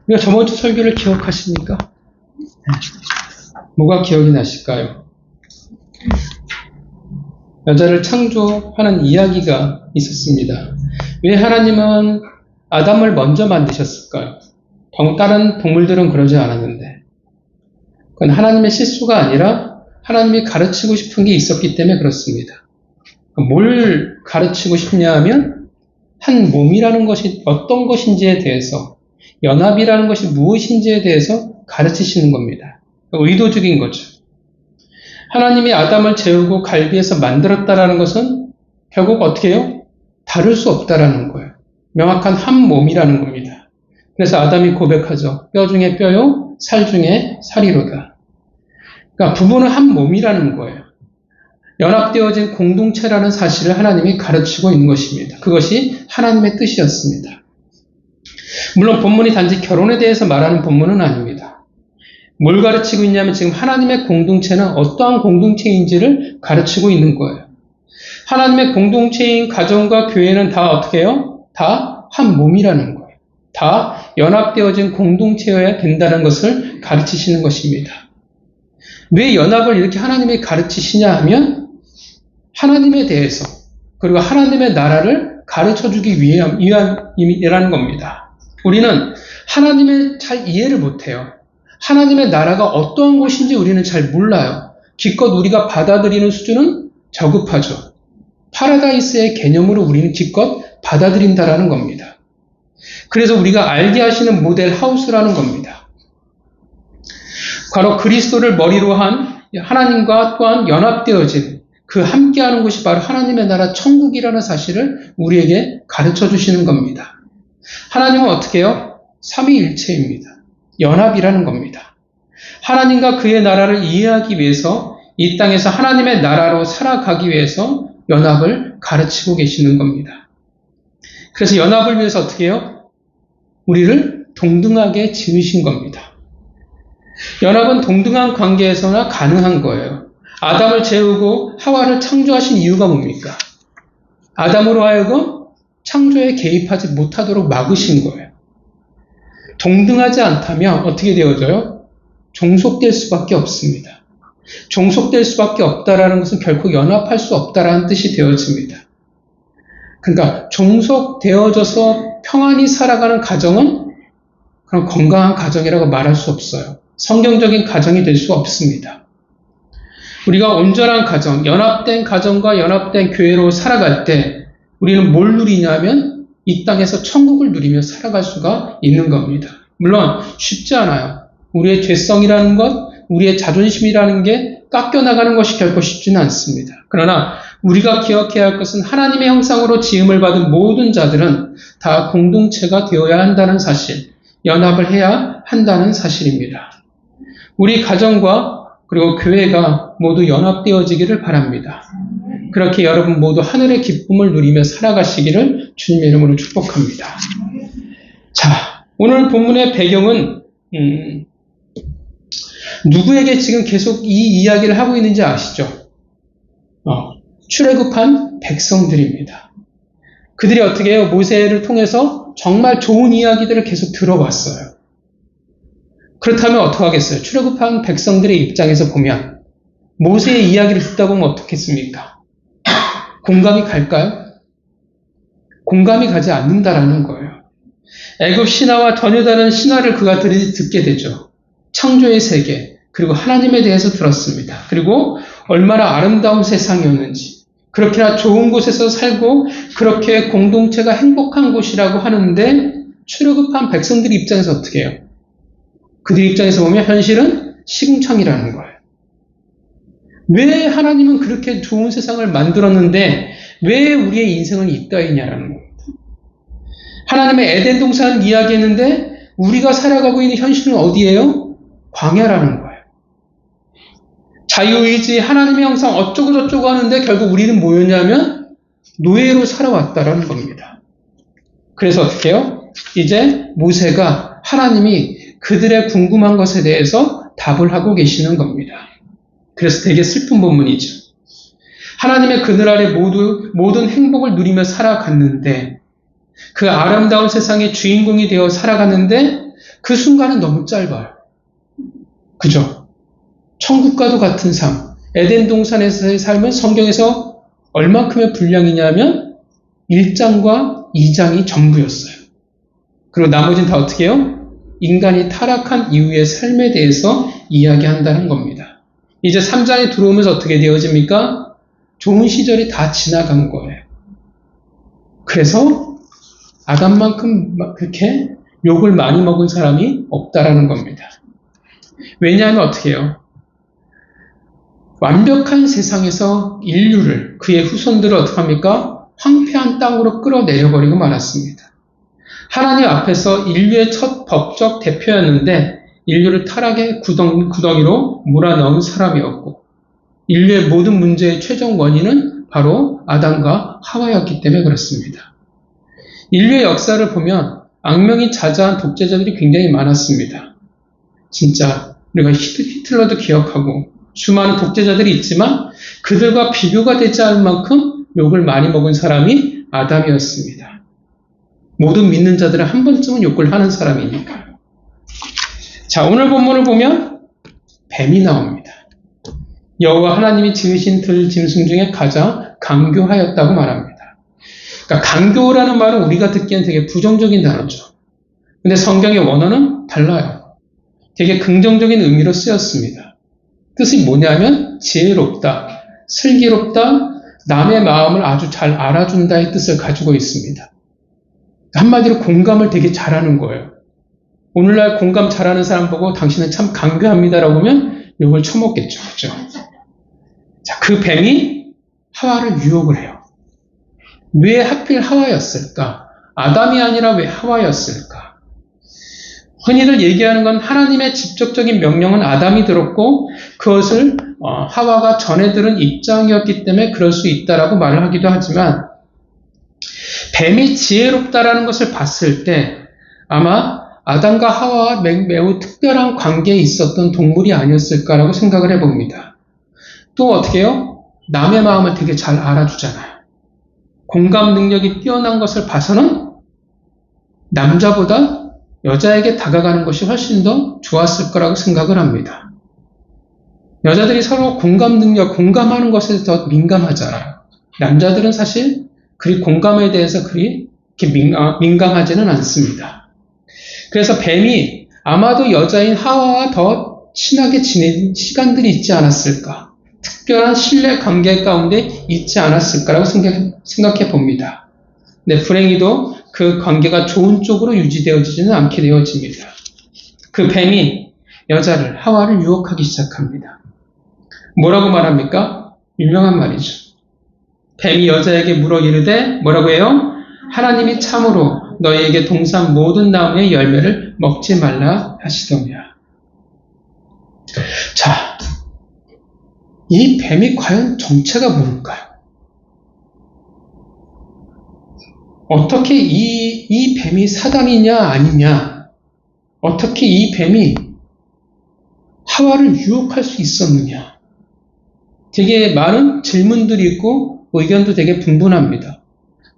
우리가 저번 주 설교를 기억하십니까? 뭐가 기억이 나실까요? 여자를 창조하는 이야기가 있었습니다. 왜 하나님은 아담을 먼저 만드셨을까요? 다른 동물들은 그러지 않았는데, 그건 하나님의 실수가 아니라 하나님이 가르치고 싶은 게 있었기 때문에 그렇습니다. 뭘 가르치고 싶냐 하면 한 몸이라는 것이 어떤 것인지에 대해서, 연합이라는 것이 무엇인지에 대해서 가르치시는 겁니다. 의도적인 거죠. 하나님이 아담을 재우고 갈비에서 만들었다라는 것은 결국 어떻게 해요? 다를 수 없다라는 거예요. 명확한 한 몸이라는 겁니다. 그래서 아담이 고백하죠. 뼈 중에 뼈요, 살 중에 살이로다. 그러니까 부부는 한 몸이라는 거예요. 연합되어진 공동체라는 사실을 하나님이 가르치고 있는 것입니다. 그것이 하나님의 뜻이었습니다. 물론 본문이 단지 결혼에 대해서 말하는 본문은 아닙니다. 뭘 가르치고 있냐면 지금 하나님의 공동체는 어떠한 공동체인지를 가르치고 있는 거예요. 하나님의 공동체인 가정과 교회는 다 어떻게 해요? 다 한 몸이라는 거예요. 다 연합되어진 공동체여야 된다는 것을 가르치시는 것입니다. 왜 연합을 이렇게 하나님이 가르치시냐 하면 하나님에 대해서 그리고 하나님의 나라를 가르쳐주기 위함이라는 겁니다. 우리는 하나님을 잘 이해를 못해요. 하나님의 나라가 어떠한 곳인지 우리는 잘 몰라요. 기껏 우리가 받아들이는 수준은 저급하죠. 파라다이스의 개념으로 우리는 기껏 받아들인다라는 겁니다. 그래서 우리가 알게 하시는 모델 하우스라는 겁니다. 바로 그리스도를 머리로 한 하나님과 또한 연합되어진 그 함께하는 곳이 바로 하나님의 나라 천국이라는 사실을 우리에게 가르쳐 주시는 겁니다. 하나님은 어떻게 해요? 삼위일체입니다. 연합이라는 겁니다. 하나님과 그의 나라를 이해하기 위해서 이 땅에서 하나님의 나라로 살아가기 위해서 연합을 가르치고 계시는 겁니다. 그래서 연합을 위해서 어떻게 해요? 우리를 동등하게 지으신 겁니다. 연합은 동등한 관계에서나 가능한 거예요. 아담을 재우고 하와를 창조하신 이유가 뭡니까? 아담으로 하여금 창조에 개입하지 못하도록 막으신 거예요. 동등하지 않다면 어떻게 되어져요? 종속될 수밖에 없습니다. 종속될 수밖에 없다라는 것은 결코 연합할 수 없다라는 뜻이 되어집니다. 그러니까 종속되어져서 평안히 살아가는 가정은 그런 건강한 가정이라고 말할 수 없어요. 성경적인 가정이 될 수 없습니다. 우리가 온전한 가정, 연합된 가정과 연합된 교회로 살아갈 때 우리는 뭘 누리냐면 이 땅에서 천국을 누리며 살아갈 수가 있는 겁니다. 물론 쉽지 않아요. 우리의 죄성이라는 것, 우리의 자존심이라는 게 깎여나가는 것이 결코 쉽지는 않습니다. 그러나 우리가 기억해야 할 것은 하나님의 형상으로 지음을 받은 모든 자들은 다 공동체가 되어야 한다는 사실, 연합을 해야 한다는 사실입니다. 우리 가정과 그리고 교회가 모두 연합되어지기를 바랍니다. 그렇게 여러분 모두 하늘의 기쁨을 누리며 살아가시기를 주님의 이름으로 축복합니다. 자, 오늘 본문의 배경은 누구에게 지금 계속 이 이야기를 하고 있는지 아시죠? 출애굽한 백성들입니다. 그들이 어떻게 해요? 모세를 통해서 정말 좋은 이야기들을 계속 들어봤어요. 그렇다면 어떻게 하겠어요? 출애굽한 백성들의 입장에서 보면 모세의 이야기를 듣다 보면 어떻겠습니까? 공감이 갈까요? 공감이 가지 않는다라는 거예요. 애굽 신화와 전혀 다른 신화를 그들이 듣게 되죠. 창조의 세계, 그리고 하나님에 대해서 들었습니다. 그리고 얼마나 아름다운 세상이었는지, 그렇게나 좋은 곳에서 살고 그렇게 공동체가 행복한 곳이라고 하는데 출애굽한 백성들 입장에서 어떻게 해요? 그들 입장에서 보면 현실은 시궁창이라는 거예요. 왜 하나님은 그렇게 좋은 세상을 만들었는데 왜 우리의 인생은 이따위냐라는 겁니다. 하나님의 에덴 동산 이야기했는데 우리가 살아가고 있는 현실은 어디예요? 광야라는 거예요. 자유의지, 하나님의 형상 어쩌고 저쩌고 하는데 결국 우리는 뭐였냐면 노예로 살아왔다라는 겁니다. 그래서 어떻게 해요? 이제 모세가 하나님이 그들의 궁금한 것에 대해서 답을 하고 계시는 겁니다. 그래서 되게 슬픈 본문이죠. 하나님의 그늘 아래 모든 행복을 누리며 살아갔는데 그 아름다운 세상의 주인공이 되어 살아갔는데 그 순간은 너무 짧아요. 그죠? 천국과도 같은 삶. 에덴 동산에서의 삶은 성경에서 얼마큼의 분량이냐면 1장과 2장이 전부였어요. 그리고 나머지는 다 어떻게 해요? 인간이 타락한 이후의 삶에 대해서 이야기한다는 겁니다. 이제 3장에 들어오면서 어떻게 되어집니까? 좋은 시절이 다 지나간 거예요. 그래서 아담만큼 그렇게 욕을 많이 먹은 사람이 없다라는 겁니다. 왜냐하면 어떻게 해요? 완벽한 세상에서 인류를, 그의 후손들을 어떻게 합니까? 황폐한 땅으로 끌어내려버리고 말았습니다. 하나님 앞에서 인류의 첫 법적 대표였는데 인류를 타락의 구덩이로 몰아넣은 사람이었고 인류의 모든 문제의 최종 원인은 바로 아담과 하와였기 때문에 그렇습니다. 인류의 역사를 보면 악명이 자자한 독재자들이 굉장히 많았습니다. 진짜 우리가 히틀러도 기억하고 수많은 독재자들이 있지만 그들과 비교가 되지 않을 만큼 욕을 많이 먹은 사람이 아담이었습니다. 모든 믿는 자들은 한 번쯤은 욕을 하는 사람이니까요. 자, 오늘 본문을 보면 뱀이 나옵니다. 여호와 하나님이 지으신 들 짐승 중에 가장 강교하였다고 말합니다. 그러니까 강교라는 말은 우리가 듣기엔 되게 부정적인 단어죠. 근데 성경의 원어는 달라요. 되게 긍정적인 의미로 쓰였습니다. 뜻이 뭐냐면 지혜롭다, 슬기롭다, 남의 마음을 아주 잘 알아준다의 뜻을 가지고 있습니다. 한마디로 공감을 되게 잘하는 거예요. 오늘날 공감 잘하는 사람 보고 당신은 참 강교합니다라고 하면 욕을 쳐먹겠죠. 그렇죠? 자, 그 뱀이 하와를 유혹을 해요. 왜 하필 하와였을까? 아담이 아니라 왜 하와였을까? 흔히들 얘기하는 건 하나님의 직접적인 명령은 아담이 들었고 그것을 하와가 전해 들은 입장이었기 때문에 그럴 수 있다라고 말을 하기도 하지만 뱀이 지혜롭다라는 것을 봤을 때 아마 아담과 하와와 매우 특별한 관계에 있었던 동물이 아니었을까라고 생각을 해봅니다. 또 어떻게 해요? 남의 마음을 되게 잘 알아주잖아요. 공감 능력이 뛰어난 것을 봐서는 남자보다 여자에게 다가가는 것이 훨씬 더 좋았을 거라고 생각을 합니다. 여자들이 서로 공감 능력, 공감하는 것에 더 민감하잖아요. 남자들은 사실 그리 공감에 대해서 그리 민감하지는 않습니다. 그래서 뱀이 아마도 여자인 하와와 더 친하게 지낸 시간들이 있지 않았을까? 특별한 신뢰 관계 가운데 있지 않았을까라고 생각해 봅니다. 근데 불행히도 그 관계가 좋은 쪽으로 유지되어지지는 않게 되어집니다. 그 뱀이 여자를, 하와를 유혹하기 시작합니다. 뭐라고 말합니까? 유명한 말이죠. 뱀이 여자에게 물어 이르되 뭐라고 해요? 하나님이 참으로 너희에게 동산 모든 나무의 열매를 먹지 말라 하시더냐. 자, 이 뱀이 과연 정체가 뭘까요? 어떻게 이 뱀이 사단이냐 아니냐? 어떻게 이 뱀이 하와를 유혹할 수 있었느냐? 되게 많은 질문들이 있고 의견도 되게 분분합니다.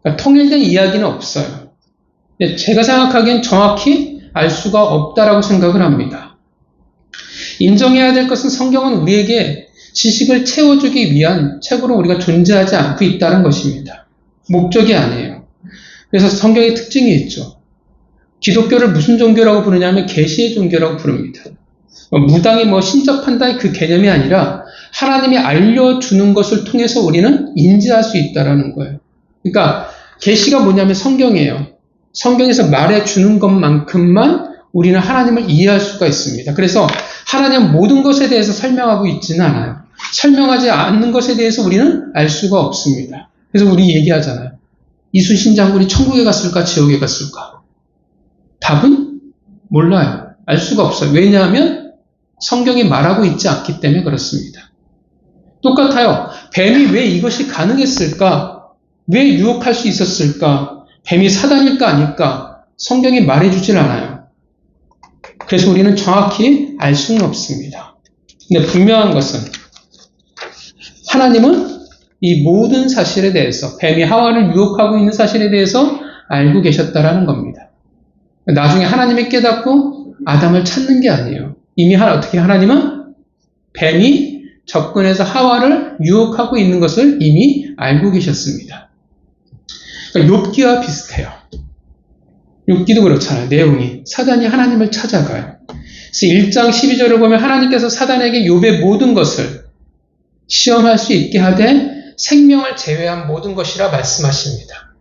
그러니까 통일된 이야기는 없어요. 제가 생각하기엔 정확히 알 수가 없다라고 생각을 합니다. 인정해야 될 것은 성경은 우리에게 지식을 채워주기 위한 책으로 우리가 존재하지 않고 있다는 것입니다. 목적이 아니에요. 그래서 성경의 특징이 있죠. 기독교를 무슨 종교라고 부르냐면 계시의 종교라고 부릅니다. 무당이 신접한다의 그 개념이 아니라 하나님이 알려주는 것을 통해서 우리는 인지할 수 있다는 거예요. 그러니까 계시가 뭐냐면 성경이에요. 성경에서 말해주는 것만큼만 우리는 하나님을 이해할 수가 있습니다. 그래서 하나님은 모든 것에 대해서 설명하고 있지는 않아요. 설명하지 않는 것에 대해서 우리는 알 수가 없습니다. 그래서 우리 얘기하잖아요. 이순신 장군이 천국에 갔을까 지옥에 갔을까? 답은 몰라요. 알 수가 없어요. 왜냐하면 성경이 말하고 있지 않기 때문에 그렇습니다. 똑같아요. 뱀이 왜 이것이 가능했을까? 왜 유혹할 수 있었을까? 뱀이 사단일까 아닐까? 성경이 말해주질 않아요. 그래서 우리는 정확히 알 수는 없습니다. 근데 분명한 것은 하나님은 이 모든 사실에 대해서 뱀이 하와를 유혹하고 있는 사실에 대해서 알고 계셨다라는 겁니다. 나중에 하나님이 깨닫고 아담을 찾는 게 아니에요. 이미 어떻게 하나님은 뱀이 접근해서 하와를 유혹하고 있는 것을 이미 알고 계셨습니다. 그러니까 욥기와 비슷해요. 욥기도 그렇잖아요. 내용이 사단이 하나님을 찾아가요. 그래서 1장 12절을 보면 하나님께서 사단에게 욥의 모든 것을 시험할 수 있게 하되 생명을 제외한 모든 것이라 말씀하십니다.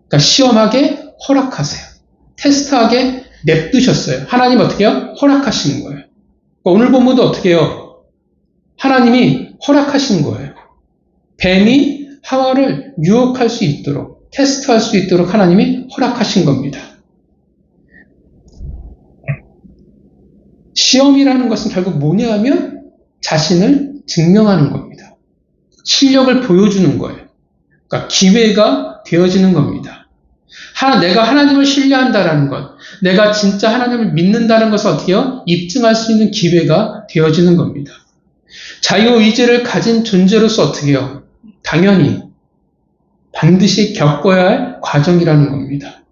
그러니까 시험하게 허락하세요. 테스트하게 냅두셨어요. 하나님 어떻게 해요? 허락하시는 거예요. 그러니까 오늘 본문도 어떻게 해요? 하나님이 허락하신 거예요. 뱀이 하와를 유혹할 수 있도록, 테스트할 수 있도록 하나님이 허락하신 겁니다. 시험이라는 것은 결국 뭐냐 하면 자신을 증명하는 겁니다. 실력을 보여주는 거예요. 그러니까 기회가 되어지는 겁니다. 내가 하나님을 신뢰한다는 것, 내가 진짜 하나님을 믿는다는 것을 어떻게 해요? 입증할 수 있는 기회가 되어지는 겁니다. 자유의지를 가진 존재로서 어떻게 해요? 당연히 반드시 겪어야 할 과정이라는 겁니다.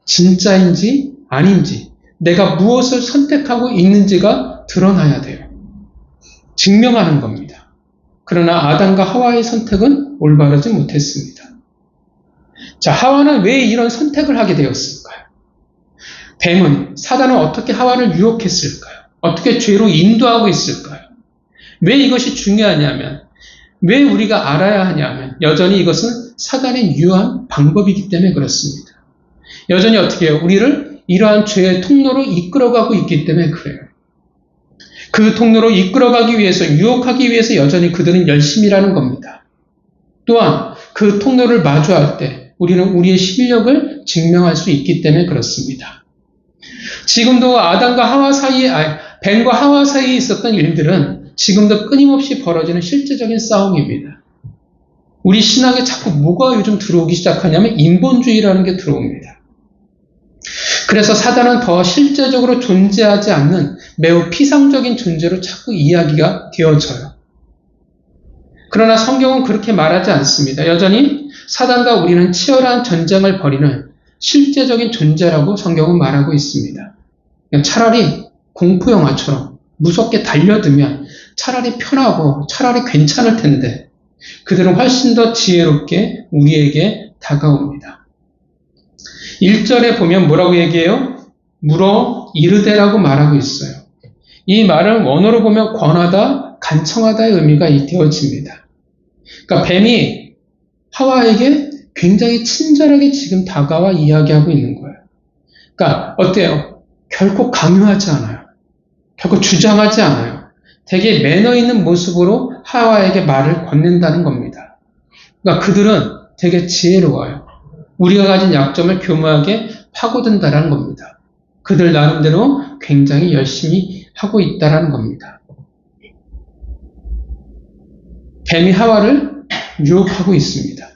진짜인지 아닌지, 내가 무엇을 선택하고 있는지가 드러나야 돼요. 증명하는 겁니다. 그러나 아담과 하와의 선택은 올바르지 못했습니다. 자, 하와는 왜 이런 선택을 하게 되었을까요? 뱀은, 사단은 어떻게 하와를 유혹했을까요? 어떻게 죄로 인도하고 있을까요? 왜 이것이 중요하냐면, 왜 우리가 알아야 하냐면, 여전히 이것은 사단의 유효한 방법이기 때문에 그렇습니다. 여전히 어떻게 해요? 우리를 이러한 죄의 통로로 이끌어가고 있기 때문에 그래요. 그 통로로 이끌어가기 위해서, 유혹하기 위해서 여전히 그들은 열심히 일하는 겁니다. 또한 그 통로를 마주할 때 우리는 우리의 실력을 증명할 수 있기 때문에 그렇습니다. 지금도 아담과 하와 사이에, 뱀과 하와 사이에 있었던 일들은 지금도 끊임없이 벌어지는 실제적인 싸움입니다. 우리 신학에 자꾸 뭐가 요즘 들어오기 시작하냐면 인본주의라는 게 들어옵니다. 그래서 사단은 더 실제적으로 존재하지 않는 매우 피상적인 존재로 자꾸 이야기가 되어져요. 그러나 성경은 그렇게 말하지 않습니다. 여전히 사단과 우리는 치열한 전쟁을 벌이는 실제적인 존재라고 성경은 말하고 있습니다. 차라리 공포영화처럼 무섭게 달려들면 차라리 편하고 차라리 괜찮을 텐데 그들은 훨씬 더 지혜롭게 우리에게 다가옵니다. 1절에 보면 뭐라고 얘기해요? 물어 이르되라고 말하고 있어요. 이 말은 원어로 보면 권하다, 간청하다의 의미가 되어집니다. 그러니까 뱀이 하와에게 굉장히 친절하게 지금 다가와 이야기하고 있는 거예요. 그러니까 어때요? 결코 강요하지 않아요. 결코 주장하지 않아요. 되게 매너 있는 모습으로 하와에게 말을 건넨다는 겁니다. 그러니까 그들은 되게 지혜로워요. 우리가 가진 약점을 교묘하게 파고든다는 겁니다. 그들 나름대로 굉장히 열심히 하고 있다는 겁니다. 뱀이 하와를 유혹하고 있습니다.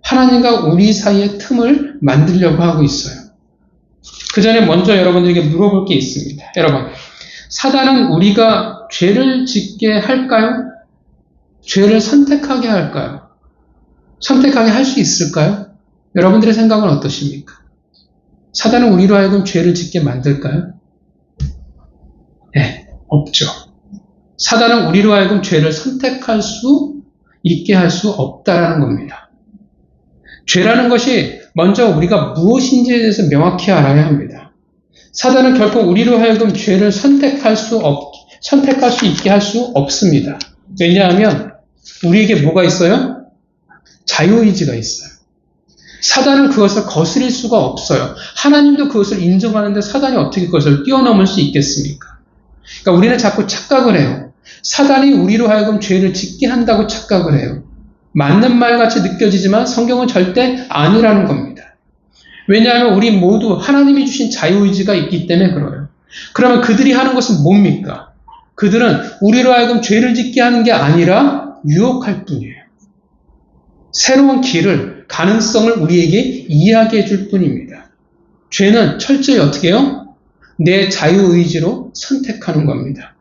하나님과 우리 사이의 틈을 만들려고 하고 있어요. 그 전에 먼저 여러분들에게 물어볼 게 있습니다. 여러분, 사단은 우리가 죄를 짓게 할까요? 죄를 선택하게 할까요? 선택하게 할 수 있을까요? 여러분들의 생각은 어떠십니까? 사단은 우리로 하여금 죄를 짓게 만들까요? 네, 없죠. 사단은 우리로 하여금 죄를 선택할 수 있게 할 수 없다라는 겁니다. 죄라는 것이 먼저 우리가 무엇인지에 대해서 명확히 알아야 합니다. 사단은 결코 우리로 하여금 죄를 선택할 수 있게 할 수 없습니다. 왜냐하면 우리에게 뭐가 있어요? 자유의지가 있어요. 사단은 그것을 거스릴 수가 없어요. 하나님도 그것을 인정하는데 사단이 어떻게 그것을 뛰어넘을 수 있겠습니까? 그러니까 우리는 자꾸 착각을 해요. 사단이 우리로 하여금 죄를 짓게 한다고 착각을 해요. 맞는 말 같이 느껴지지만 성경은 절대 아니라는 겁니다. 왜냐하면 우리 모두 하나님이 주신 자유의지가 있기 때문에 그래요. 그러면 그들이 하는 것은 뭡니까? 그들은 우리로 하여금 죄를 짓게 하는 게 아니라 유혹할 뿐이에요. 새로운 길을, 가능성을 우리에게 이야기해 줄 뿐입니다. 죄는 철저히 어떻게 해요? 내 자유의지로 선택하는 겁니다.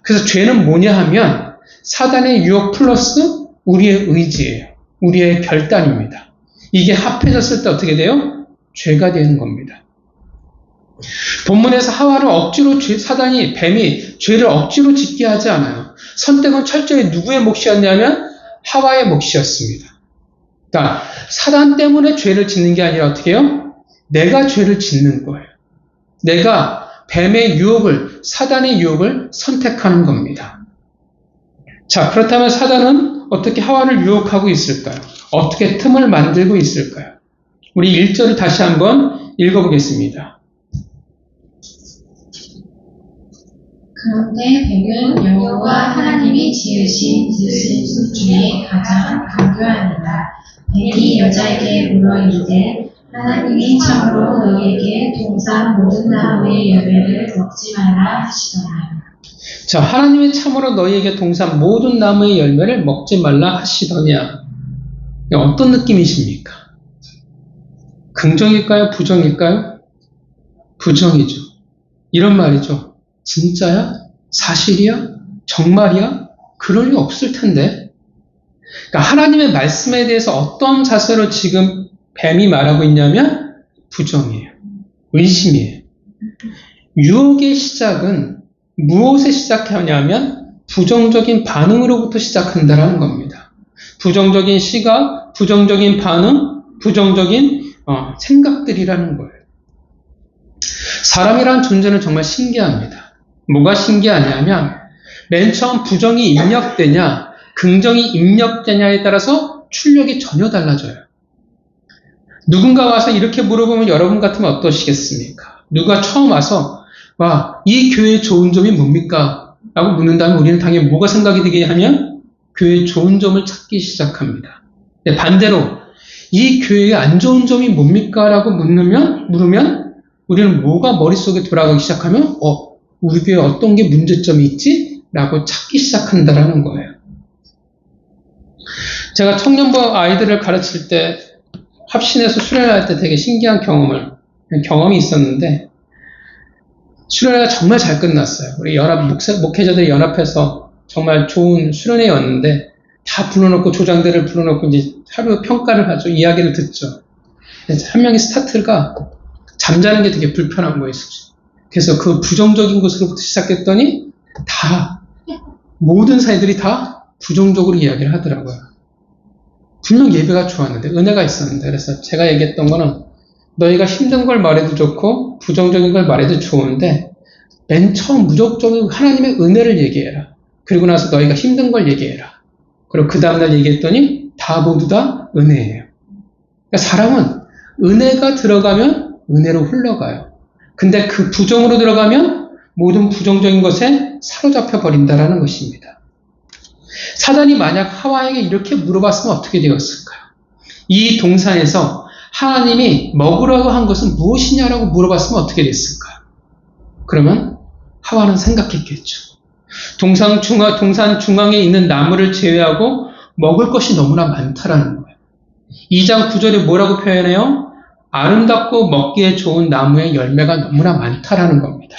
그래서 죄는 뭐냐 하면 사단의 유혹 플러스 우리의 의지예요. 우리의 결단입니다. 이게 합해졌을 때 어떻게 돼요? 죄가 되는 겁니다. 본문에서 하와를 억지로 뱀이 죄를 억지로 짓게 하지 않아요. 선택은 철저히 누구의 몫이었냐면 하와의 몫이었습니다. 그러니까 사단 때문에 죄를 짓는 게 아니라 어떻게 해요? 내가 죄를 짓는 거예요. 내가 뱀의 유혹을, 사단의 유혹을 선택하는 겁니다. 자, 그렇다면 사단은 어떻게 하와를 유혹하고 있을까요? 어떻게 틈을 만들고 있을까요? 우리 1절을 다시 한번 읽어보겠습니다. 그런데 뱀은 여호와 하나님이 지으신 들신 숲 중에 가장 강교하니라. 뱀이 여자에게 물어 이르되 하나님이 참으로 너희에게 동산 모든 나무의 열매를 먹지 말라 하시더라. 자, 하나님이 참으로 너희에게 동산 모든 나무의 열매를 먹지 말라 하시더냐. 어떤 느낌이십니까? 긍정일까요? 부정일까요? 부정이죠. 이런 말이죠. 진짜야? 사실이야? 정말이야? 그럴 리 없을 텐데. 그러니까 하나님의 말씀에 대해서 어떤 자세로 지금 뱀이 말하고 있냐면 부정이에요. 의심이에요. 유혹의 시작은 무엇에 시작하냐면 부정적인 반응으로부터 시작한다는 겁니다. 부정적인 시각, 부정적인 반응, 부정적인 생각들이라는 거예요. 사람이라는 존재는 정말 신기합니다. 뭐가 신기하냐면 맨 처음 부정이 입력되냐 긍정이 입력되냐에 따라서 출력이 전혀 달라져요. 누군가 와서 이렇게 물어보면 여러분 같으면 어떠시겠습니까? 누가 처음 와서 와, 이 교회의 좋은 점이 뭡니까? 라고 묻는다면 우리는 당연히 뭐가 생각이 되게 하면 교회의 좋은 점을 찾기 시작합니다. 반대로 이 교회의 안 좋은 점이 뭡니까? 라고 물으면 우리는 뭐가 머릿속에 돌아가기 시작하면 우리 교회에 어떤 게 문제점이 있지? 라고 찾기 시작한다는 거예요. 제가 청년부 아이들을 가르칠 때 합신에서 수련할 때 되게 신기한 경험이 있었는데 수련회가 정말 잘 끝났어요. 우리 목회자들이 연합해서 정말 좋은 수련회였는데 다 불러놓고 조장들을 불러놓고 이제 하루 평가를 하죠. 이야기를 듣죠. 한 명의 스타트가 잠자는 게 되게 불편한 거예요. 그래서 그 부정적인 것으로부터 시작했더니 모든 사회들이 다 부정적으로 이야기를 하더라고요. 분명 예배가 좋았는데 은혜가 있었는데 그래서 제가 얘기했던 거는 너희가 힘든 걸 말해도 좋고 부정적인 걸 말해도 좋은데 맨 처음 무조건 하나님의 은혜를 얘기해라. 그리고 나서 너희가 힘든 걸 얘기해라. 그리고 그 다음날 얘기했더니 모두 다 은혜예요. 그러니까 사람은 은혜가 들어가면 은혜로 흘러가요. 근데 그 부정으로 들어가면 모든 부정적인 것에 사로잡혀 버린다는 것입니다. 사단이 만약 하와에게 이렇게 물어봤으면 어떻게 되었을까요? 이 동산에서 하나님이 먹으라고 한 것은 무엇이냐라고 물어봤으면 어떻게 됐을까요? 그러면 하와는 생각했겠죠. 동산 중앙에 있는 나무를 제외하고 먹을 것이 너무나 많다라는 거예요. 2장 9절에 뭐라고 표현해요? 아름답고 먹기에 좋은 나무의 열매가 너무나 많다라는 겁니다.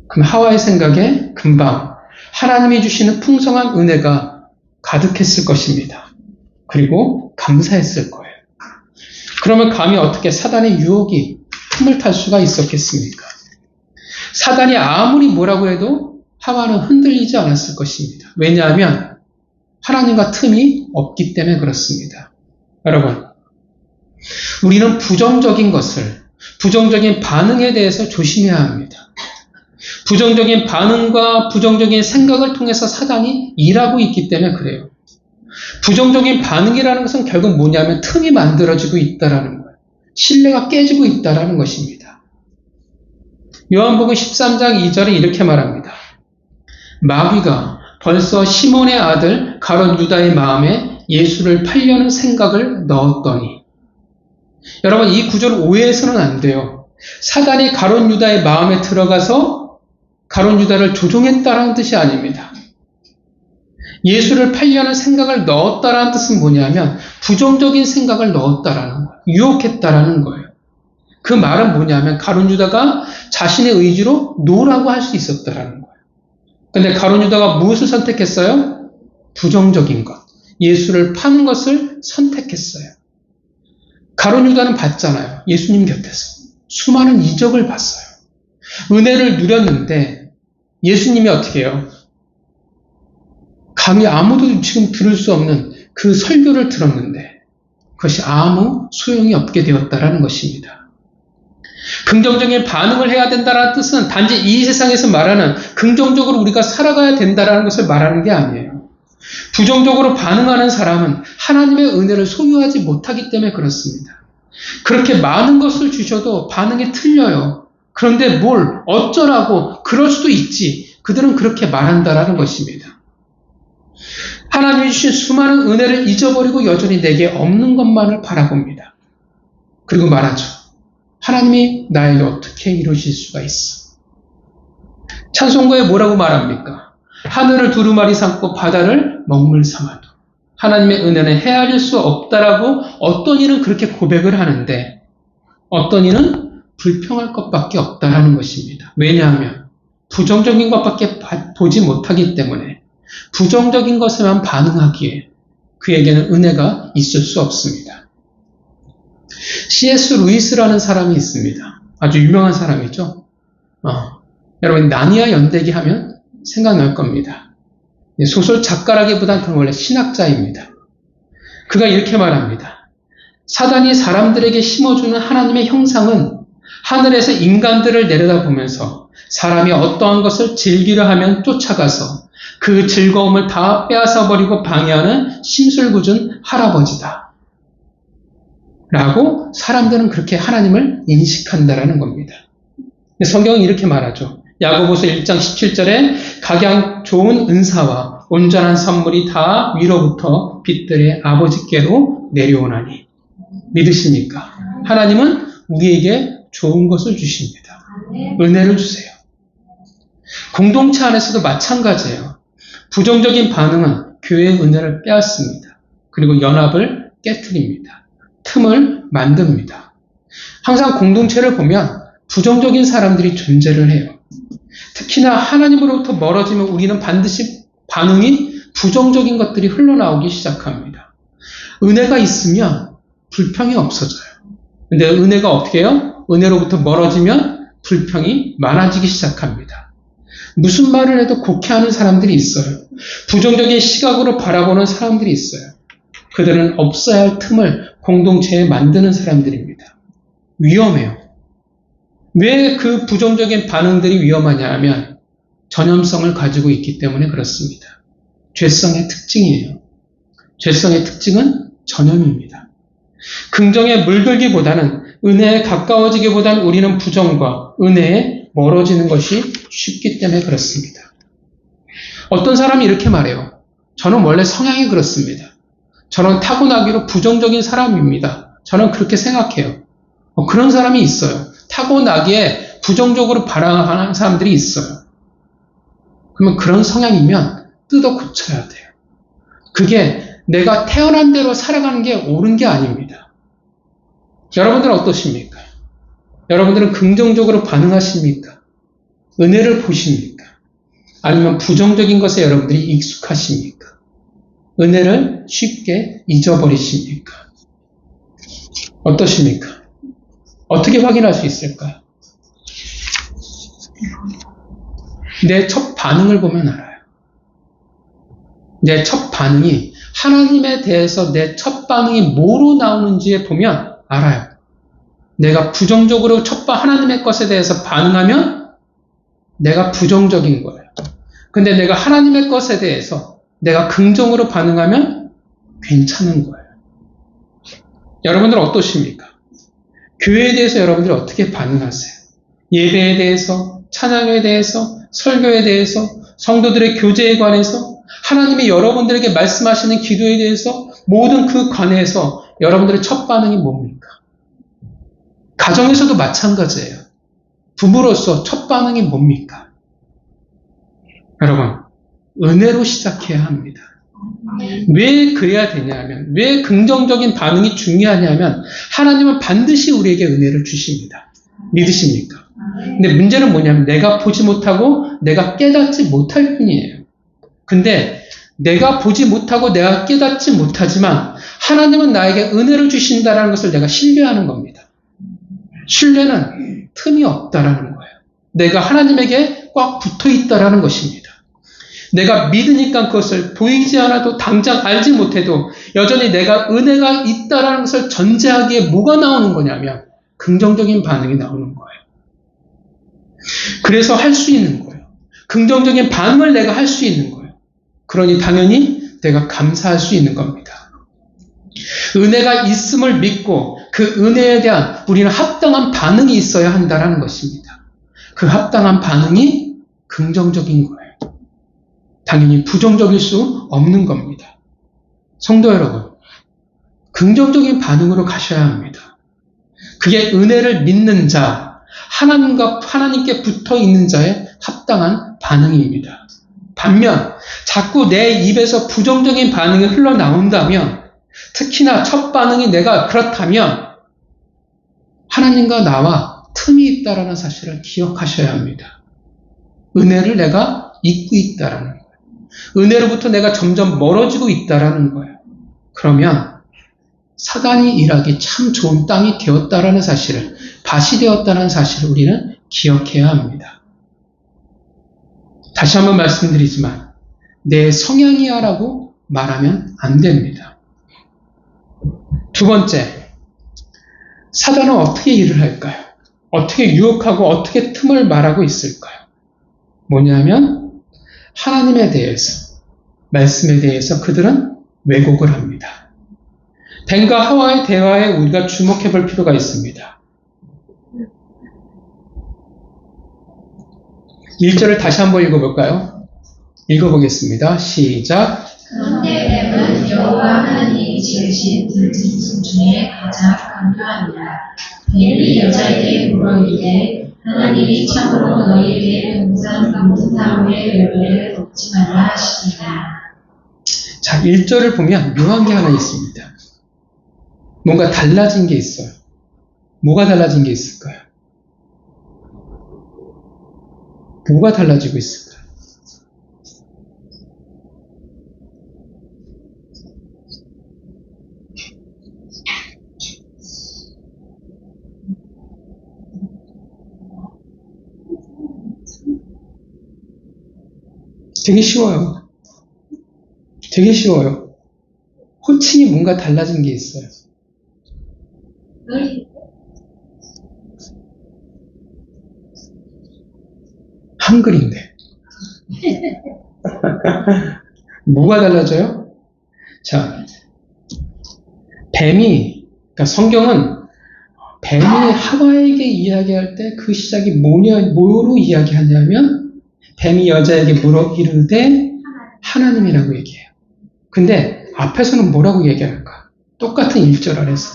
그럼 하와의 생각에 금방 하나님이 주시는 풍성한 은혜가 가득했을 것입니다. 그리고 감사했을 거예요. 그러면 감히 어떻게 사단의 유혹이 틈을 탈 수가 있었겠습니까? 사단이 아무리 뭐라고 해도 하와는 흔들리지 않았을 것입니다. 왜냐하면 하나님과 틈이 없기 때문에 그렇습니다. 여러분, 우리는 부정적인 반응에 대해서 조심해야 합니다. 부정적인 반응과 부정적인 생각을 통해서 사단이 일하고 있기 때문에 그래요. 부정적인 반응이라는 것은 결국 뭐냐면 틈이 만들어지고 있다라는 거예요. 신뢰가 깨지고 있다라는 것입니다. 요한복음 13장 2절에 이렇게 말합니다. 마귀가 벌써 시몬의 아들 가롯 유다의 마음에 예수를 팔려는 생각을 넣었더니 여러분 이 구절을 오해해서는 안 돼요. 사단이 가롯 유다의 마음에 들어가서 가롯 유다를 조종했다라는 뜻이 아닙니다. 예수를 팔려는 생각을 넣었다라는 뜻은 뭐냐면 부정적인 생각을 넣었다라는 거예요. 유혹했다라는 거예요. 그 말은 뭐냐면 가룟 유다가 자신의 의지로 노라고 할 수 있었다라는 거예요. 근데 가룟 유다가 무엇을 선택했어요? 부정적인 것. 예수를 파는 것을 선택했어요. 가룟 유다는 봤잖아요. 예수님 곁에서. 수많은 이적을 봤어요. 은혜를 누렸는데 예수님이 어떻게 해요? 감히 아무도 지금 들을 수 없는 그 설교를 들었는데 그것이 아무 소용이 없게 되었다라는 것입니다. 긍정적인 반응을 해야 된다는 뜻은 단지 이 세상에서 말하는 긍정적으로 우리가 살아가야 된다는 것을 말하는 게 아니에요. 부정적으로 반응하는 사람은 하나님의 은혜를 소유하지 못하기 때문에 그렇습니다. 그렇게 많은 것을 주셔도 반응이 틀려요. 그런데 뭘 어쩌라고 그럴 수도 있지. 그들은 그렇게 말한다라는 것입니다. 하나님이 주신 수많은 은혜를 잊어버리고 여전히 내게 없는 것만을 바라봅니다. 그리고 말하죠. 하나님이 나에게 어떻게 이루실 수가 있어? 찬송가에 뭐라고 말합니까? 하늘을 두루마리 삼고 바다를 먹물 삼아도 하나님의 은혜는 헤아릴 수 없다라고 어떤 이는 그렇게 고백을 하는데 어떤 이는 불평할 것밖에 없다라는 것입니다. 왜냐하면 부정적인 것밖에 보지 못하기 때문에 부정적인 것에만 반응하기에 그에게는 은혜가 있을 수 없습니다. C.S. 루이스라는 사람이 있습니다. 아주 유명한 사람이죠. 여러분 나니아 연대기 하면 생각날 겁니다. 소설 작가라기보단 그는 원래 신학자입니다. 그가 이렇게 말합니다. 사단이 사람들에게 심어주는 하나님의 형상은 하늘에서 인간들을 내려다보면서 사람이 어떠한 것을 즐기려 하면 쫓아가서 그 즐거움을 다 빼앗아버리고 방해하는 심술궂은 할아버지다. 라고 사람들은 그렇게 하나님을 인식한다라는 겁니다. 성경은 이렇게 말하죠. 야고보서 1장 17절에 각양 좋은 은사와 온전한 선물이 다 위로부터 빛들의 아버지께로 내려오나니. 믿으십니까? 하나님은 우리에게 좋은 것을 주십니다. 은혜를 주세요. 공동체 안에서도 마찬가지예요. 부정적인 반응은 교회의 은혜를 빼앗습니다. 그리고 연합을 깨트립니다. 틈을 만듭니다. 항상 공동체를 보면 부정적인 사람들이 존재를 해요. 특히나 하나님으로부터 멀어지면 우리는 반드시 반응이 부정적인 것들이 흘러나오기 시작합니다. 은혜가 있으면 불평이 없어져요. 근데 은혜가 어떻게 해요? 은혜로부터 멀어지면 불평이 많아지기 시작합니다. 무슨 말을 해도 곡해하는 사람들이 있어요. 부정적인 시각으로 바라보는 사람들이 있어요. 그들은 없어야 할 틈을 공동체에 만드는 사람들입니다. 위험해요. 왜 그 부정적인 반응들이 위험하냐 하면 전염성을 가지고 있기 때문에 그렇습니다. 죄성의 특징이에요. 죄성의 특징은 전염입니다. 긍정에 물들기보다는 은혜에 가까워지기보다는 우리는 부정과 은혜에 멀어지는 것이 쉽기 때문에 그렇습니다. 어떤 사람이 이렇게 말해요. 저는 원래 성향이 그렇습니다. 저는 타고나기로 부정적인 사람입니다. 저는 그렇게 생각해요. 그런 사람이 있어요. 타고나기에 부정적으로 반응하는 사람들이 있어요. 그러면 그런 성향이면 뜯어 고쳐야 돼요. 그게 내가 태어난 대로 살아가는 게 옳은 게 아닙니다. 여러분들은 어떠십니까? 여러분들은 긍정적으로 반응하십니까? 은혜를 보십니까? 아니면 부정적인 것에 여러분들이 익숙하십니까? 은혜를 쉽게 잊어버리십니까? 어떠십니까? 어떻게 확인할 수 있을까요? 내 첫 반응을 보면 알아요. 내 첫 반응이 하나님에 대해서 내 첫 반응이 뭐로 나오는지에 보면 알아요. 내가 부정적으로 하나님의 것에 대해서 반응하면 내가 부정적인 거예요. 근데 내가 하나님의 것에 대해서 내가 긍정으로 반응하면 괜찮은 거예요. 여러분들 어떠십니까? 교회에 대해서 여러분들이 어떻게 반응하세요? 예배에 대해서, 찬양에 대해서, 설교에 대해서, 성도들의 교제에 관해서, 하나님이 여러분들에게 말씀하시는 기도에 대해서 모든 그 관해에서 여러분들의 첫 반응이 뭡니까? 가정에서도 마찬가지예요. 부부로서 첫 반응이 뭡니까? 여러분, 은혜로 시작해야 합니다. 왜 그래야 되냐면, 왜 긍정적인 반응이 중요하냐면 하나님은 반드시 우리에게 은혜를 주십니다. 믿으십니까? 근데 문제는 뭐냐면 내가 보지 못하고 내가 깨닫지 못할 뿐이에요. 근데 내가 보지 못하고 내가 깨닫지 못하지만 하나님은 나에게 은혜를 주신다는 것을 내가 신뢰하는 겁니다. 신뢰는 틈이 없다라는 거예요. 내가 하나님에게 꽉 붙어 있다라는 것입니다. 내가 믿으니까 그것을 보이지 않아도 당장 알지 못해도 여전히 내가 은혜가 있다라는 것을 전제하기에 뭐가 나오는 거냐면 긍정적인 반응이 나오는 거예요. 그래서 할 수 있는 거예요. 긍정적인 반응을 내가 할 수 있는 거예요. 그러니 당연히 내가 감사할 수 있는 겁니다. 은혜가 있음을 믿고 그 은혜에 대한 우리는 합당한 반응이 있어야 한다는 것입니다. 그 합당한 반응이 긍정적인 거예요. 당연히 부정적일 수 없는 겁니다. 성도 여러분, 긍정적인 반응으로 가셔야 합니다. 그게 은혜를 믿는 자, 하나님께 붙어 있는 자의 합당한 반응입니다. 반면 자꾸 내 입에서 부정적인 반응이 흘러나온다면, 특히나 첫 반응이 내가 그렇다면 하나님과 나와 틈이 있다라는 사실을 기억하셔야 합니다. 은혜를 내가 잊고 있다라는 거예요. 은혜로부터 내가 점점 멀어지고 있다라는 거예요. 그러면 사단이 일하기 참 좋은 땅이 되었다라는 사실을, 밭이 되었다는 사실을 우리는 기억해야 합니다. 다시 한번 말씀드리지만 내 성향이야 라고 말하면 안 됩니다. 두 번째, 사단은 어떻게 일을 할까요? 어떻게 유혹하고 어떻게 틈을 말하고 있을까요? 뭐냐면 하나님에 대해서, 말씀에 대해서 그들은 왜곡을 합니다. 뱀과 하와의 대화에 우리가 주목해 볼 필요가 있습니다. 1절을 다시 한번 읽어볼까요? 읽어보겠습니다. 시작. 그런데 뱀은 여호와 하나님이 지으신 들짐승 중에 가장 강교하니라. 뱀이 여자에게 물어 이르되 하나님이 참으로 너희에게 동산 모든 나무의 열매를 먹지 말라 하시니라. 자, 1절을 보면 묘한 게 하나 있습니다. 뭔가 달라진 게 있어요. 뭐가 달라진 게 있을까요? 뭐가 달라지고 있을까요? 되게 쉬워요. 되게 쉬워요. 호칭이 뭔가 달라진 게 있어요. 한글인데. 뭐가 달라져요? 자, 그러니까 성경은 뱀이 하와에게 이야기할 때 그 시작이 뭐로 이야기하냐면 뱀이 여자에게 물어 이르되 하나님이라고 얘기해요. 근데 앞에서는 뭐라고 얘기할까? 똑같은 1절 안에서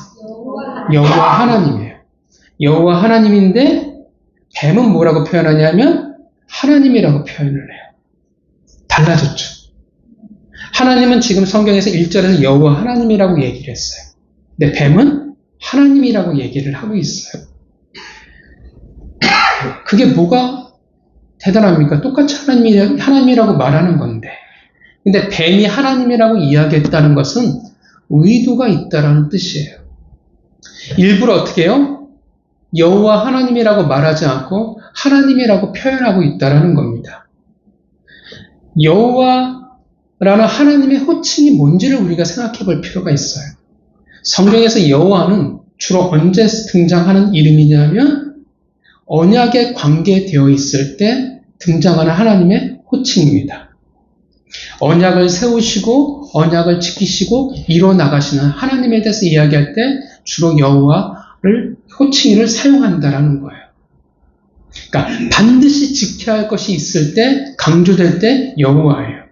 여호와 하나님이에요. 여호와 하나님인데 뱀은 뭐라고 표현하냐면 하나님이라고 표현을 해요. 달라졌죠. 하나님은 지금 성경에서 1절에서 여호와 하나님이라고 얘기를 했어요. 근데 뱀은 하나님이라고 얘기를 하고 있어요. 그게 뭐가 대단합니까? 똑같이 하나님이라고 말하는 건데. 근데 뱀이 하나님이라고 이야기했다는 것은 의도가 있다라는 뜻이에요. 일부러 어떻게 해요? 여호와 하나님이라고 말하지 않고 하나님이라고 표현하고 있다라는 겁니다. 여호와라는 하나님의 호칭이 뭔지를 우리가 생각해 볼 필요가 있어요. 성경에서 여호와는 주로 언제 등장하는 이름이냐면 언약에 관계되어 있을 때 등장하는 하나님의 호칭입니다. 언약을 세우시고 언약을 지키시고 이뤄 나가시는 하나님에 대해서 이야기할 때 주로 여호와를 호칭을 사용한다라는 거예요. 그러니까 반드시 지켜야 할 것이 있을 때 강조될 때 여호와예요.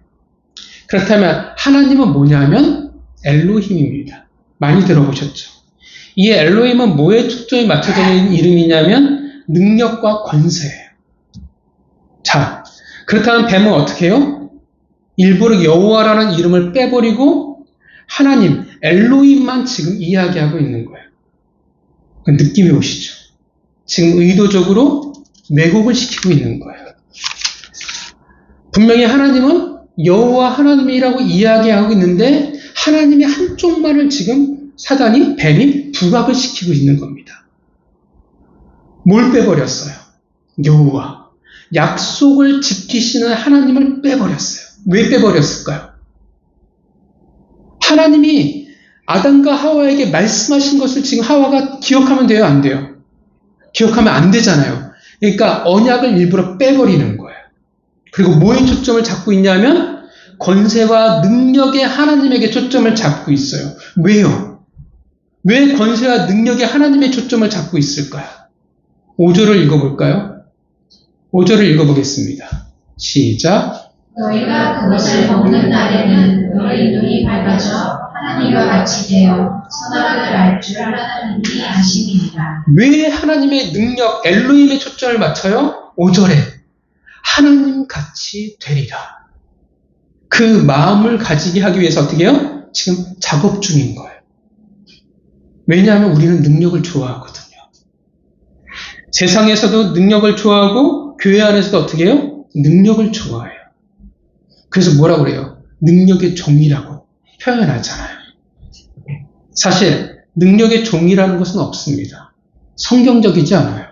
그렇다면 하나님은 뭐냐면 엘로힘입니다. 많이 들어보셨죠? 이 엘로힘은 뭐에 초점이 맞춰져 있는 이름이냐면 능력과 권세예요. 자, 그렇다면 뱀은 어떻게 해요? 일부러 여호와라는 이름을 빼버리고 하나님, 엘로힘만 지금 이야기하고 있는 거예요. 그 느낌이 오시죠? 지금 의도적으로 왜곡을 시키고 있는 거예요. 분명히 하나님은 여호와 하나님이라고 이야기하고 있는데 하나님의 한쪽만을 지금 사단이 뱀이 부각을 시키고 있는 겁니다. 뭘 빼버렸어요? 여호와. 약속을 지키시는 하나님을 빼버렸어요. 왜 빼버렸을까요? 하나님이 아담과 하와에게 말씀하신 것을 지금 하와가 기억하면 돼요? 안 돼요? 기억하면 안 되잖아요. 그러니까 언약을 일부러 빼버리는 거예요. 그리고 뭐에 초점을 잡고 있냐면 권세와 능력의 하나님에게 초점을 잡고 있어요. 왜요? 왜 권세와 능력의 하나님의 초점을 잡고 있을까요? 5절을 읽어볼까요? 5절을 읽어보겠습니다. 시작. 너희가 그것을 먹는 날에는 너희 눈이 밝아져 하나님과 같이 되어 선악을 알 줄 하나님이 아심이니라. 왜 하나님의 능력, 엘로힘의 초점을 맞춰요? 5절에 하나님 같이 되리라. 그 마음을 가지게 하기 위해서 어떻게 해요? 지금 작업 중인 거예요. 왜냐하면 우리는 능력을 좋아하거든요. 세상에서도 능력을 좋아하고 교회 안에서도 어떻게 해요? 능력을 좋아해요. 그래서 뭐라고 그래요? 능력의 종이라고 표현하잖아요. 사실 능력의 종이라는 것은 없습니다. 성경적이지 않아요.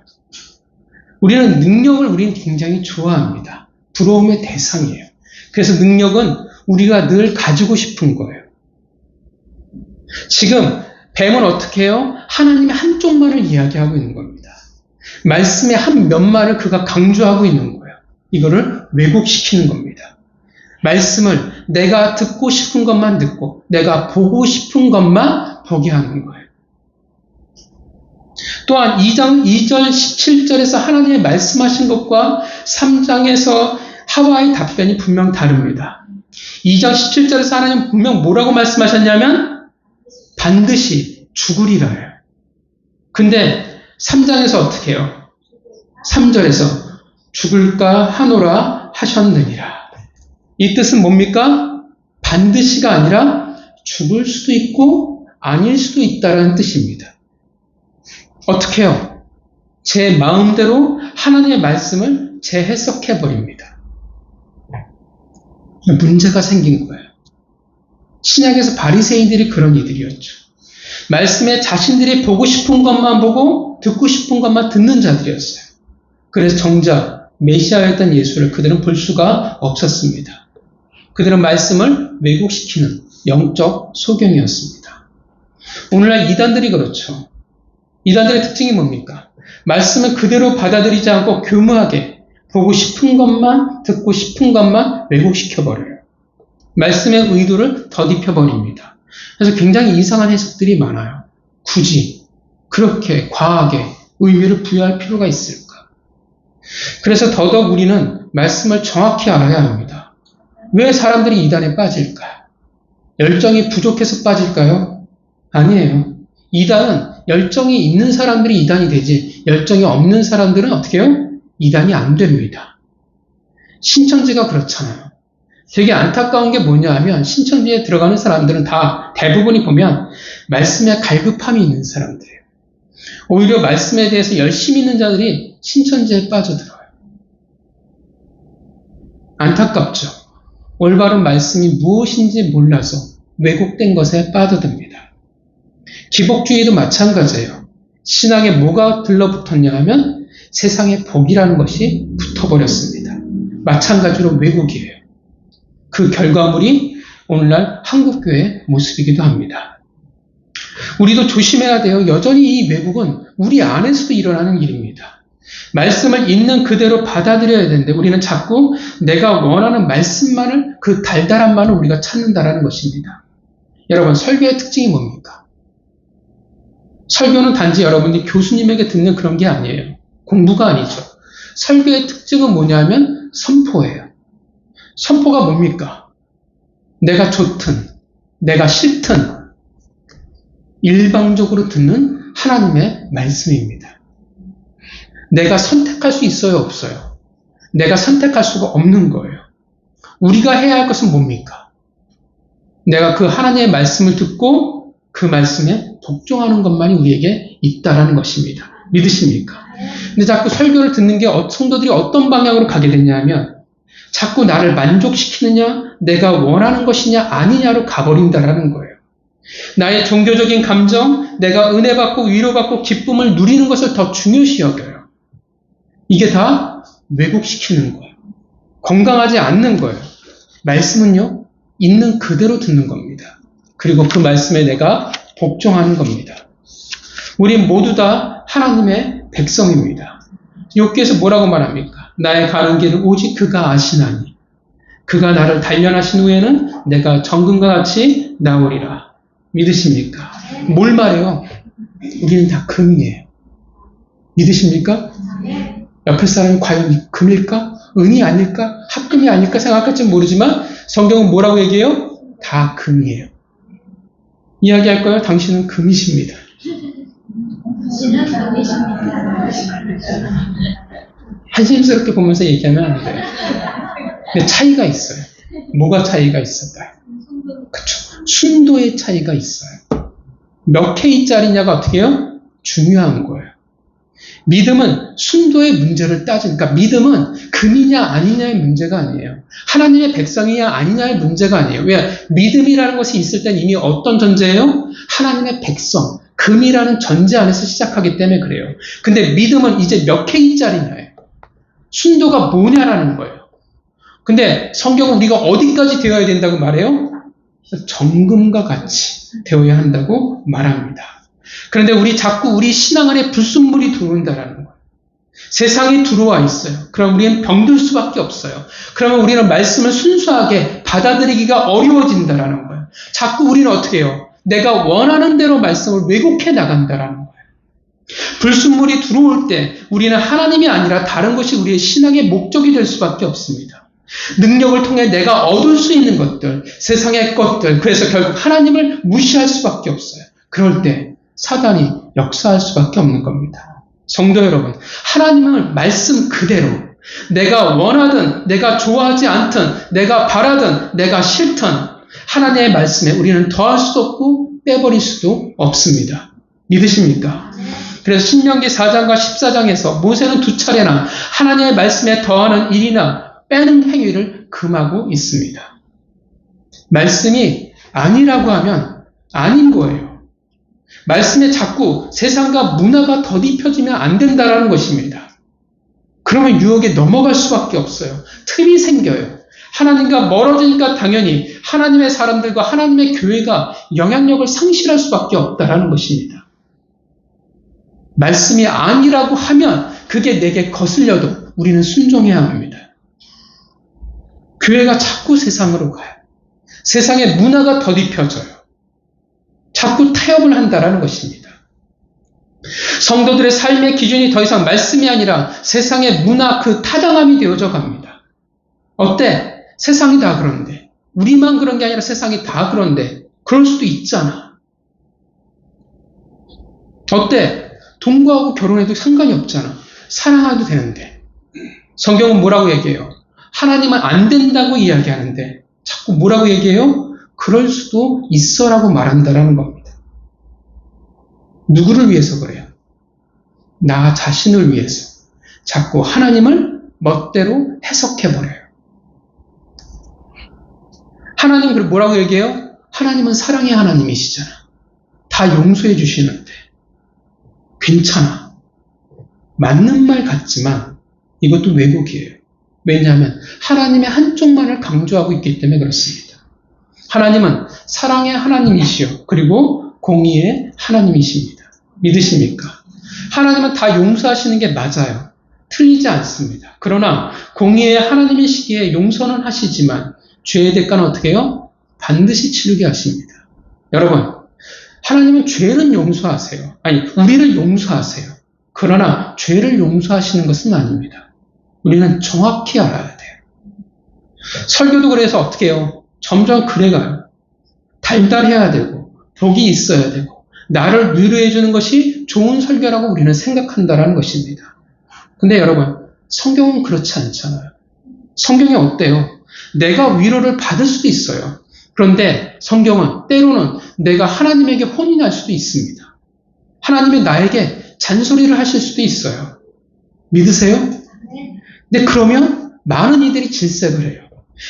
우리는 능력을 굉장히 좋아합니다. 부러움의 대상이에요. 그래서 능력은 우리가 늘 가지고 싶은 거예요. 지금 뱀은 어떻게 해요? 하나님의 한쪽만을 이야기하고 있는 겁니다. 말씀의 한 면만을 그가 강조하고 있는 거예요. 이거를 왜곡시키는 겁니다. 말씀을 내가 듣고 싶은 것만 듣고 내가 보고 싶은 것만 보게 하는 거예요. 또한 2절 17절에서 하나님의 말씀하신 것과 3장에서 하와의 답변이 분명 다릅니다. 2장 17절에서 하나님 분명 뭐라고 말씀하셨냐면 반드시 죽으리라요. 근데 3장에서 어떻게 해요? 3절에서 죽을까 하노라 하셨느니라. 이 뜻은 뭡니까? 반드시가 아니라 죽을 수도 있고 아닐 수도 있다는 뜻입니다. 어떻게 해요? 제 마음대로 하나님의 말씀을 재해석해버립니다. 문제가 생긴 거예요. 신약에서 바리새인들이 그런 이들이었죠. 말씀에 자신들이 보고 싶은 것만 보고 듣고 싶은 것만 듣는 자들이었어요. 그래서 정작 메시아였던 예수를 그들은 볼 수가 없었습니다. 그들은 말씀을 왜곡시키는 영적 소경이었습니다. 오늘날 이단들이 그렇죠. 이단들의 특징이 뭡니까? 말씀을 그대로 받아들이지 않고 교묘하게 보고 싶은 것만 듣고 싶은 것만 왜곡시켜버려요. 말씀의 의도를 덧입혀버립니다. 그래서 굉장히 이상한 해석들이 많아요. 굳이 그렇게 과하게 의미를 부여할 필요가 있을까? 그래서 더더욱 우리는 말씀을 정확히 알아야 합니다. 왜 사람들이 이단에 빠질까요? 열정이 부족해서 빠질까요? 아니에요. 이단은 열정이 있는 사람들이 이단이 되지 열정이 없는 사람들은 어떻게 해요? 이단이 안 됩니다. 신천지가 그렇잖아요. 되게 안타까운 게 뭐냐 하면 신천지에 들어가는 사람들은 다 대부분이 보면 말씀에 갈급함이 있는 사람들이에요. 오히려 말씀에 대해서 열심히 있는 자들이 신천지에 빠져들어요. 안타깝죠. 올바른 말씀이 무엇인지 몰라서 왜곡된 것에 빠져듭니다. 기복주의도 마찬가지예요. 신앙에 뭐가 들러붙었냐 하면 세상의 복이라는 것이 붙어버렸습니다. 마찬가지로 왜곡이에요. 그 결과물이 오늘날 한국교회의 모습이기도 합니다. 우리도 조심해야 돼요. 여전히 이 왜곡은 우리 안에서도 일어나는 일입니다. 말씀을 있는 그대로 받아들여야 되는데 우리는 자꾸 내가 원하는 말씀만을 그 달달함만을 우리가 찾는다라는 것입니다. 여러분 설교의 특징이 뭡니까? 설교는 단지 여러분이 교수님에게 듣는 그런 게 아니에요. 공부가 아니죠. 설교의 특징은 뭐냐면 선포예요. 선포가 뭡니까? 내가 좋든 내가 싫든 일방적으로 듣는 하나님의 말씀입니다. 내가 선택할 수 있어요? 없어요? 내가 선택할 수가 없는 거예요. 우리가 해야 할 것은 뭡니까? 내가 그 하나님의 말씀을 듣고 그 말씀에 복종하는 것만이 우리에게 있다라는 것입니다. 믿으십니까? 근데 자꾸 설교를 듣는 게 성도들이 어떤 방향으로 가게 됐냐면 자꾸 나를 만족시키느냐, 내가 원하는 것이냐 아니냐로 가버린다라는 거예요. 나의 종교적인 감정, 내가 은혜받고 위로받고 기쁨을 누리는 것을 더 중요시 여겨요. 이게 다 왜곡시키는 거예요. 건강하지 않는 거예요. 말씀은요, 있는 그대로 듣는 겁니다. 그리고 그 말씀에 내가 복종하는 겁니다. 우리 모두 다 하나님의 백성입니다. 욥기에서 뭐라고 말합니까? 나의 가는 길을 오직 그가 아시나니 그가 나를 단련하신 후에는 내가 정금과 같이 나오리라. 믿으십니까? 뭘 말해요? 우리는 다 금이에요. 믿으십니까? 옆에 사람이 과연 금일까? 은이 아닐까? 합금이 아닐까 생각할지 모르지만 성경은 뭐라고 얘기해요? 다 금이에요. 이야기할 거예요. 당신은 금이십니다. 한심스럽게 보면서 얘기하면 안 돼요. 근데 차이가 있어요. 뭐가 차이가 있을까요? 그쵸. 순도의 차이가 있어요. 몇 K짜리냐가 어떻게 해요? 중요한 거예요. 믿음은 순도의 문제를 따지니까 믿음은 금이냐 아니냐의 문제가 아니에요. 하나님의 백성이냐 아니냐의 문제가 아니에요. 왜? 믿음이라는 것이 있을 땐 이미 어떤 전제예요? 하나님의 백성, 금이라는 전제 안에서 시작하기 때문에 그래요. 근데 믿음은 이제 몇 K짜리냐예요. 순도가 뭐냐라는 거예요. 근데 성경은 우리가 어디까지 되어야 된다고 말해요? 정금과 같이 되어야 한다고 말합니다. 그런데 자꾸 우리 신앙 안에 불순물이 들어온다라는 거예요. 세상이 들어와 있어요. 그럼 우리는 병들 수밖에 없어요. 그러면 우리는 말씀을 순수하게 받아들이기가 어려워진다라는 거예요. 자꾸 우리는 어떻게 해요? 내가 원하는 대로 말씀을 왜곡해 나간다라는 거예요. 불순물이 들어올 때 우리는 하나님이 아니라 다른 것이 우리의 신앙의 목적이 될 수밖에 없습니다. 능력을 통해 내가 얻을 수 있는 것들, 세상의 것들, 그래서 결국 하나님을 무시할 수밖에 없어요. 그럴 때 사단이 역사할 수밖에 없는 겁니다. 성도 여러분, 하나님은 말씀 그대로 내가 원하든 내가 좋아하지 않든 내가 바라든 내가 싫든 하나님의 말씀에 우리는 더할 수도 없고 빼버릴 수도 없습니다. 믿으십니까? 그래서 신명기 4장과 14장에서 모세는 2차례나 하나님의 말씀에 더하는 일이나 빼는 행위를 금하고 있습니다. 말씀이 아니라고 하면 아닌 거예요. 말씀에 자꾸 세상과 문화가 덧입혀지면 안 된다는 것입니다. 그러면 유혹에 넘어갈 수밖에 없어요. 틈이 생겨요. 하나님과 멀어지니까 당연히 하나님의 사람들과 하나님의 교회가 영향력을 상실할 수밖에 없다는 것입니다. 말씀이 아니라고 하면 그게 내게 거슬려도 우리는 순종해야 합니다. 교회가 자꾸 세상으로 가요. 세상의 문화가 덧입혀져요. 자꾸 타협을 한다라는 것입니다. 성도들의 삶의 기준이 더 이상 말씀이 아니라 세상의 문화 그 타당함이 되어져 갑니다. 어때? 세상이 다 그런데. 우리만 그런 게 아니라 세상이 다 그런데. 그럴 수도 있잖아. 어때? 동거하고 결혼해도 상관이 없잖아. 사랑해도 되는데. 성경은 뭐라고 얘기해요? 하나님은 안 된다고 이야기하는데 자꾸 뭐라고 얘기해요? 그럴 수도 있어라고 말한다라는 겁니다. 누구를 위해서 그래요? 나 자신을 위해서. 자꾸 하나님을 멋대로 해석해버려요. 하나님 뭐라고 얘기해요? 하나님은 사랑의 하나님이시잖아. 다 용서해 주시는데. 괜찮아. 맞는 말 같지만 이것도 왜곡이에요. 왜냐하면 하나님의 한쪽만을 강조하고 있기 때문에 그렇습니다. 하나님은 사랑의 하나님이시요. 그리고 공의의 하나님이십니다. 믿으십니까? 하나님은 다 용서하시는 게 맞아요. 틀리지 않습니다. 그러나 공의의 하나님이시기에 용서는 하시지만 죄의 대가는 어떻게 해요? 반드시 치르게 하십니다. 여러분, 하나님은 죄는 용서하세요. 아니, 우리를 용서하세요. 그러나 죄를 용서하시는 것은 아닙니다. 우리는 정확히 알아야 돼요. 설교도 그래서 어떻게 해요? 점점 그래가요. 달달해야 되고 복이 있어야 되고 나를 위로해 주는 것이 좋은 설교라고 우리는 생각한다라는 것입니다. 근데 여러분, 성경은 그렇지 않잖아요. 성경이 어때요? 내가 위로를 받을 수도 있어요. 그런데 성경은 때로는 내가 하나님에게 혼이 날 수도 있습니다. 하나님이 나에게 잔소리를 하실 수도 있어요. 믿으세요? 근데 그러면 많은 이들이 질색을 해요.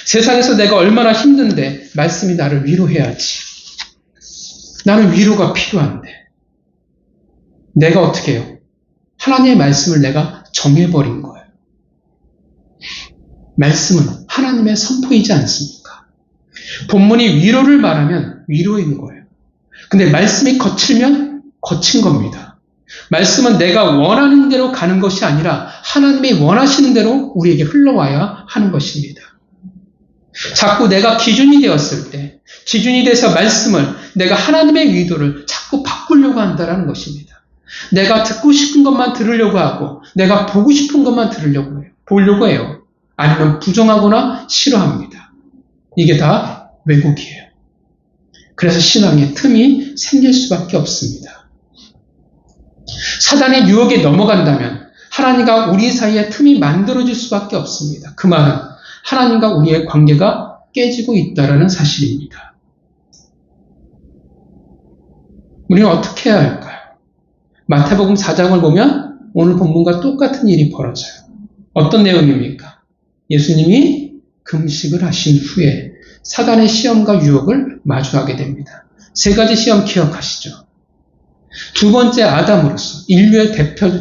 세상에서 내가 얼마나 힘든데 말씀이 나를 위로해야지. 나는 위로가 필요한데. 내가 어떻게 해요? 하나님의 말씀을 내가 정해버린 거예요. 말씀은 하나님의 선포이지 않습니까? 본문이 위로를 말하면 위로인 거예요. 근데 말씀이 거칠면 거친 겁니다. 말씀은 내가 원하는 대로 가는 것이 아니라 하나님이 원하시는 대로 우리에게 흘러와야 하는 것입니다. 자꾸 내가 기준이 되었을 때, 기준이 돼서 말씀을 내가 하나님의 의도를 자꾸 바꾸려고 한다는 것입니다. 내가 듣고 싶은 것만 들으려고 하고 내가 보고 싶은 것만 보려고 해요. 아니면 부정하거나 싫어합니다. 이게 다 왜곡이에요. 그래서 신앙에 틈이 생길 수밖에 없습니다. 사단의 유혹에 넘어간다면 하나님과 우리 사이에 틈이 만들어질 수밖에 없습니다. 그 말은 하나님과 우리의 관계가 깨지고 있다는 사실입니다. 우리는 어떻게 해야 할까요? 마태복음 4장을 보면 오늘 본문과 똑같은 일이 벌어져요. 어떤 내용입니까? 예수님이 금식을 하신 후에 사단의 시험과 유혹을 마주하게 됩니다. 세 가지 시험 기억하시죠? 두 번째 아담으로서 인류의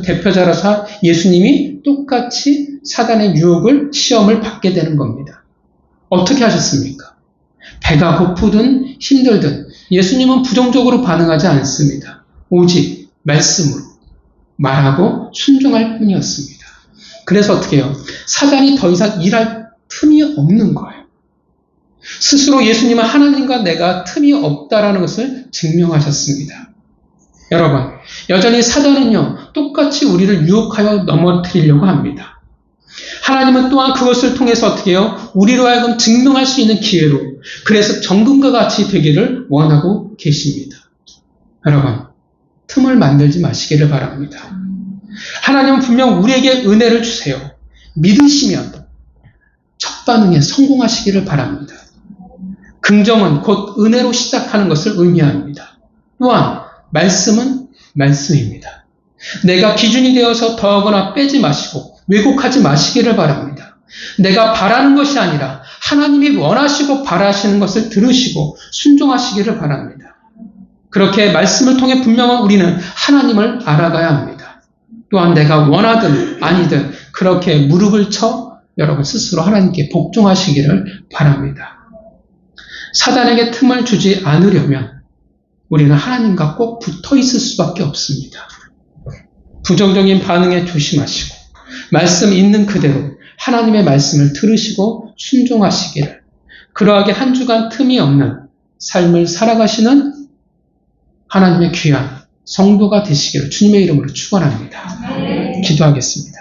대표자로서 예수님이 똑같이 사단의 유혹을 시험을 받게 되는 겁니다. 어떻게 하셨습니까? 배가 고프든 힘들든 예수님은 부정적으로 반응하지 않습니다. 오직 말씀으로 말하고 순종할 뿐이었습니다. 그래서 어떻게 해요? 사단이 더 이상 일할 틈이 없는 거예요. 스스로 예수님은 하나님과 내가 틈이 없다라는 것을 증명하셨습니다. 여러분, 여전히 사단은요, 똑같이 우리를 유혹하여 넘어뜨리려고 합니다. 하나님은 또한 그것을 통해서 어떻게 해요? 우리로 하여금 증명할 수 있는 기회로, 그래서 정금과 같이 되기를 원하고 계십니다. 여러분, 틈을 만들지 마시기를 바랍니다. 하나님은 분명 우리에게 은혜를 주세요. 믿으시면 첫 반응에 성공하시기를 바랍니다. 긍정은 곧 은혜로 시작하는 것을 의미합니다. 또한 말씀은 말씀입니다. 내가 기준이 되어서 더하거나 빼지 마시고 왜곡하지 마시기를 바랍니다. 내가 바라는 것이 아니라 하나님이 원하시고 바라시는 것을 들으시고 순종하시기를 바랍니다. 그렇게 말씀을 통해 분명한 우리는 하나님을 알아가야 합니다. 또한 내가 원하든 아니든 그렇게 무릎을 쳐 여러분 스스로 하나님께 복종하시기를 바랍니다. 사단에게 틈을 주지 않으려면 우리는 하나님과 꼭 붙어 있을 수밖에 없습니다. 부정적인 반응에 조심하시고 말씀 있는 그대로 하나님의 말씀을 들으시고 순종하시기를, 그러하게 한 주간 틈이 없는 삶을 살아가시는 하나님의 귀한 성도가 되시기를 주님의 이름으로 축원합니다. 기도하겠습니다.